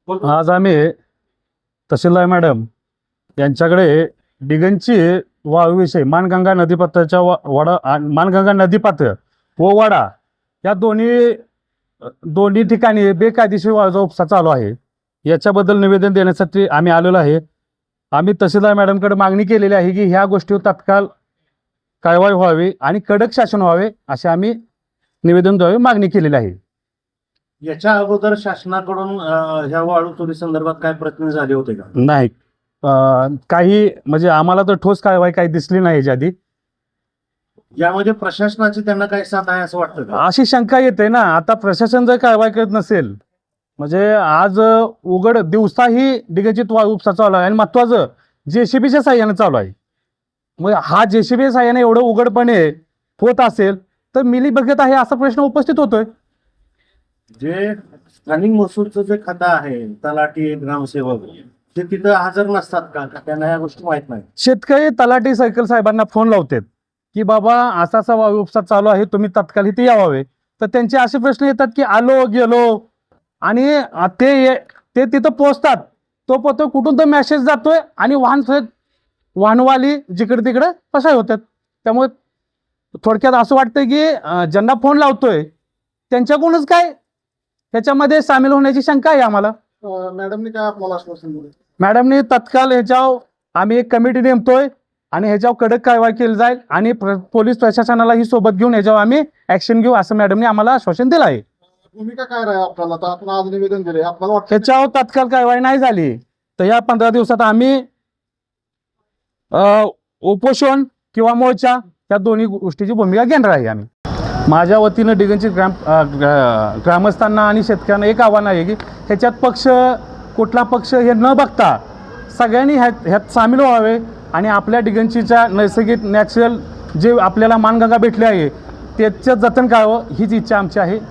आज आम्ही तहसीलदार मॅडम यांच्याकडे डिगंची वाळूविषयी मानगंगा नदीपात्राच्या वडा मानगंगा नदीपात्र व वडा या दोन्ही ठिकाणी बेकायदेशीर वाळूचा उपसा चालू आहे. याच्याबद्दल निवेदन देण्यासाठी आम्ही आलेलो आहे. आम्ही तहसीलदार मॅडमकडे मागणी केलेली आहे की ह्या गोष्टीवर तात्काळ कारवाई व्हावी आणि कडक शासन व्हावे असे आम्ही निवेदन द्यावे मागणी केलेली आहे. याच्या अगोदर शासनाकडून ह्या वाळू चोरी संदर्भात काय प्रयत्न झाले होते का? नाही, काही म्हणजे आम्हाला तर ठोस कारवाई काही दिसली नाही याच्या आधी. यामध्ये प्रशासनाची त्यांना काय साथ आहे असं वाटतं का? अशी शंका येते ना. आता प्रशासन जर कारवाई करत नसेल म्हणजे आज उघड दिवसाही डिगंचित वाळू उपसा चालू आहे आणि महत्वाचं JCBच्या साह्याने चालू आहे. मग हा JCB साह्याने एवढं उघडपणे होत असेल तर मिलीभगत आहे असा प्रश्न उपस्थित होतोय. जे स्थानिक महसूलचं जे खातं आहे तलाठी ग्रामसेवक ते तिथं हजर नसतात का? त्यांना या गोष्टी माहित नाही. शेतकरी तलाठी सर्कल साहेबांना फोन लावतात की बाबा असा असा वाळू उपसा चालू आहे, तुम्ही तात्काळ इथे यावे. तर त्यांचे असे प्रश्न येतात की आलो गेलो आणि ते तिथं पोहोचतात तो कुठून तर मेसेज जातोय आणि वाहनवाली जिकडे तिकडे पसार होतात. त्यामुळे थोडक्यात असं वाटतं की ज्यांना फोन लावतोय त्यांच्याकडूनच काय ह्याच्यामध्ये सामील होण्याची शंका आहे आम्हाला. मॅडमने काय आपल्याला आश्वासन दिलं? मॅडमने तत्काळ ह्याच्यावर आम्ही एक कमिटी नेमतोय आणि ह्याच्यावर कडक कारवाई केली जाईल आणि पोलीस प्रशासनालाही सोबत घेऊन ह्याच्यावर आम्ही ऍक्शन घेऊ असं मॅडमने आम्हाला आश्वासन दिलं आहे. भूमिका काय राहील आपल्याला? तर आपण आज निवेदन दिले, आपल्याला वाटतं ह्याच्यावर तात्काळ कारवाई नाही झाली तर या 15 दिवसात आम्ही उपोषण किंवा मोर्चा या दोन्ही गोष्टीची भूमिका घेणार आहे. आम्ही माझ्या वतीनं डिगंची ग्रामस्थांना आणि शेतकऱ्यांना एक आव्हान आहे की ह्याच्यात कुठला पक्ष हे न बघता सगळ्यांनी ह्यात सामील व्हावे आणि आपल्या डिगंचीच्या नैसर्गिक नॅचरल जे आपल्याला मानगंगा भेटले आहे त्याचं जतन करावं हीच इच्छा आमची आहे.